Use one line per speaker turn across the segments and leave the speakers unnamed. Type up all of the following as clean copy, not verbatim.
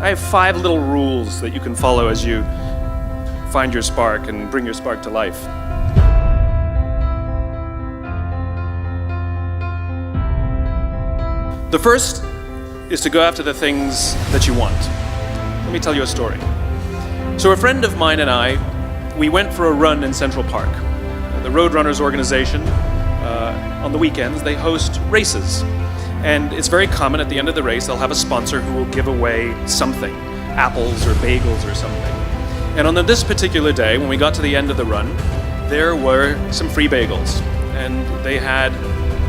I have 5 little rules that you can follow as you find your spark and bring your spark to life. The first is to go after the things that you want. Let me tell you a story. So a friend of mine and I, we went for a run in Central Park. The Roadrunners organization, on the weekends, they host races. And it's very common at the end of the race, they'll have a sponsor who will give away something, apples or bagels or something. And on this particular day, when we got to the end of the run, there were some free bagels. And they had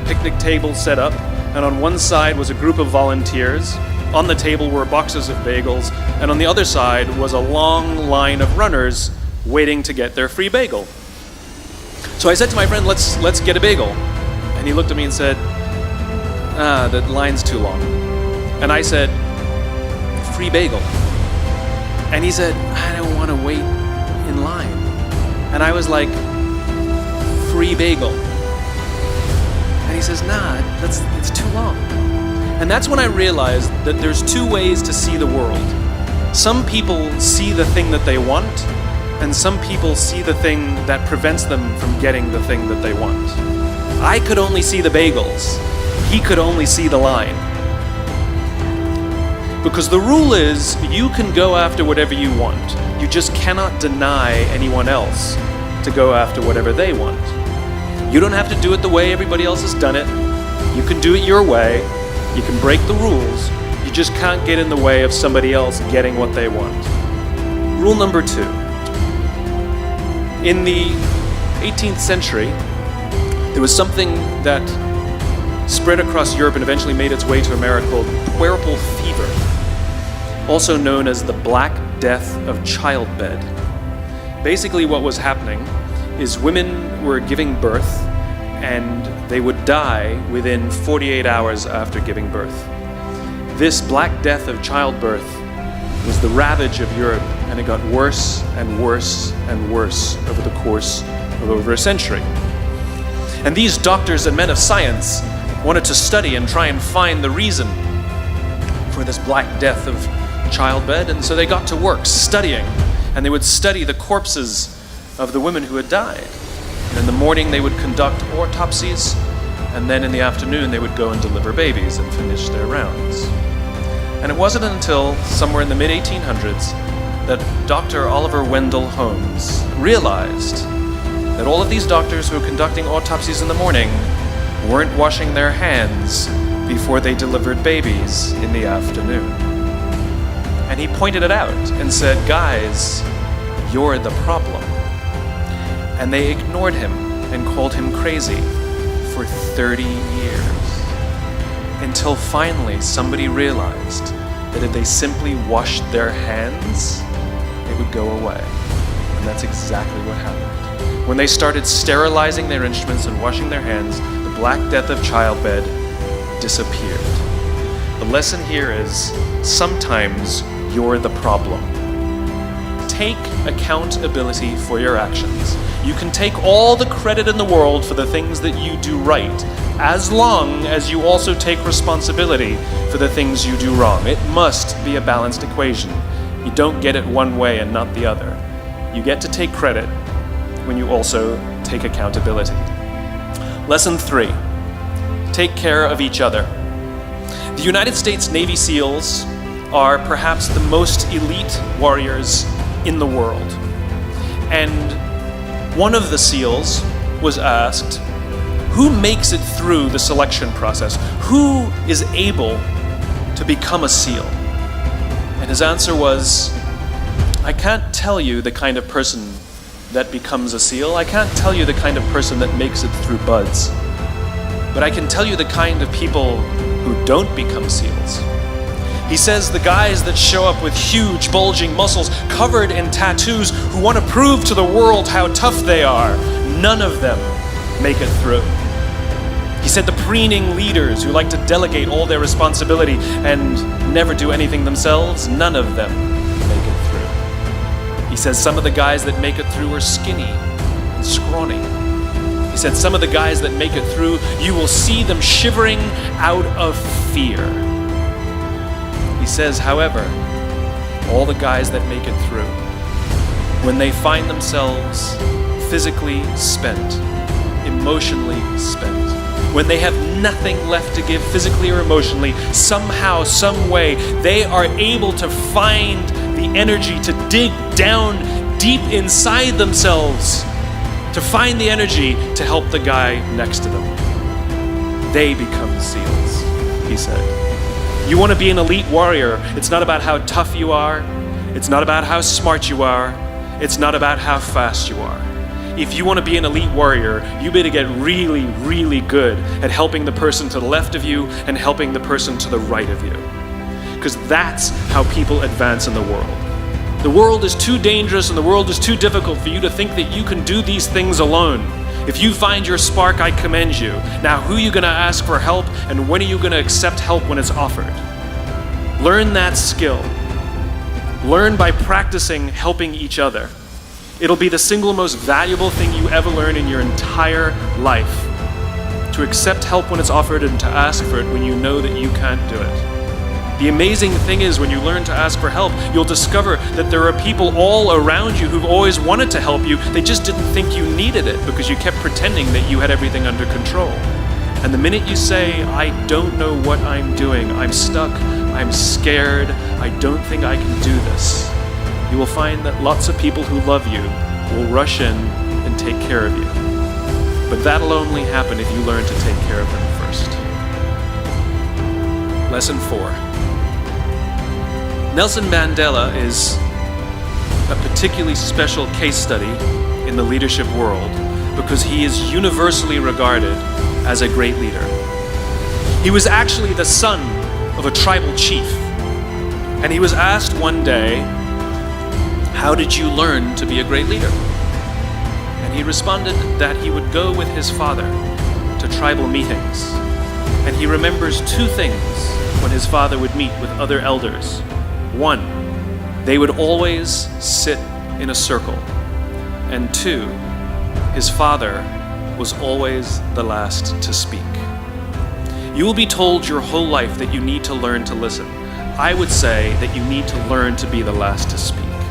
picnic tables set up, and on one side was a group of volunteers. On the table were boxes of bagels, and on the other side was a long line of runners waiting to get their free bagel. So I said to my friend, let's get a bagel. And he looked at me and said, the line's too long. And I said, free bagel. And he said, I don't want to wait in line. And I was like, free bagel. And he says, nah, it's too long. And that's when I realized that there's 2 ways to see the world. Some people see the thing that they want, and some people see the thing that prevents them from getting the thing that they want. I could only see the bagels. He could only see the line. Because the rule is, you can go after whatever you want. You just cannot deny anyone else to go after whatever they want. You don't have to do it the way everybody else has done it. You can do it your way. You can break the rules. You just can't get in the way of somebody else getting what they want. Rule number 2. In the 18th century, there was something that spread across Europe and eventually made its way to America called puerperal fever, also known as the Black Death of childbed. Basically what was happening is women were giving birth and they would die within 48 hours after giving birth. This Black Death of childbirth was the ravage of Europe, and it got worse and worse and worse over the course of over a century. And these doctors and men of science wanted to study and try and find the reason for this Black Death of childbed, and so they got to work studying, and they would study the corpses of the women who had died. And in the morning they would conduct autopsies, and then in the afternoon they would go and deliver babies and finish their rounds. And it wasn't until somewhere in the mid-1800s that Dr. Oliver Wendell Holmes realized that all of these doctors who were conducting autopsies in the morning weren't washing their hands before they delivered babies in the afternoon. And he pointed it out and said, guys, you're the problem. And they ignored him and called him crazy for 30 years. Until finally somebody realized that if they simply washed their hands, it would go away. And that's exactly what happened. When they started sterilizing their instruments and washing their hands, the Black Death of childbed disappeared. The lesson here is, sometimes you're the problem. Take accountability for your actions. You can take all the credit in the world for the things that you do right, as long as you also take responsibility for the things you do wrong. It must be a balanced equation. You don't get it one way and not the other. You get to take credit when you also take accountability. Lesson 3, take care of each other. The United States Navy SEALs are perhaps the most elite warriors in the world. And one of the SEALs was asked, who makes it through the selection process? Who is able to become a SEAL? And his answer was, I can't tell you the kind of person that becomes a SEAL. I can't tell you the kind of person that makes it through BUD/S. But I can tell you the kind of people who don't become SEALs. He says the guys that show up with huge, bulging muscles, covered in tattoos, who want to prove to the world how tough they are, none of them make it through. He said the preening leaders who like to delegate all their responsibility and never do anything themselves, none of them make it through. He says some of the guys that make it through are skinny and scrawny. He said some of the guys that make it through, you will see them shivering out of fear. He says, however, all the guys that make it through, when they find themselves physically spent, emotionally spent, when they have nothing left to give physically or emotionally, somehow, some way, they are able to find the energy to dig down deep inside themselves, to find the energy to help the guy next to them. They become SEALs, he said. You want to be an elite warrior. It's not about how tough you are. It's not about how smart you are. It's not about how fast you are. If you want to be an elite warrior, you better get really, really good at helping the person to the left of you and helping the person to the right of you. Because that's how people advance in the world. The world is too dangerous and the world is too difficult for you to think that you can do these things alone. If you find your spark, I commend you. Now, who are you going to ask for help, and when are you going to accept help when it's offered? Learn that skill. Learn by practicing helping each other. It'll be the single most valuable thing you ever learn in your entire life. To accept help when it's offered and to ask for it when you know that you can't do it. The amazing thing is, when you learn to ask for help, you'll discover that there are people all around you who've always wanted to help you. They just didn't think you needed it because you kept pretending that you had everything under control. And the minute you say, I don't know what I'm doing, I'm stuck, I'm scared, I don't think I can do this, you will find that lots of people who love you will rush in and take care of you. But that'll only happen if you learn to take care of them first. Lesson 4. Nelson Mandela is a particularly special case study in the leadership world because he is universally regarded as a great leader. He was actually the son of a tribal chief, and he was asked one day, how did you learn to be a great leader? And he responded that he would go with his father to tribal meetings, and he remembers 2 things when his father would meet with other elders. 1, they would always sit in a circle, and 2, his father was always the last to speak. You will be told your whole life that you need to learn to listen. I would say that you need to learn to be the last to speak.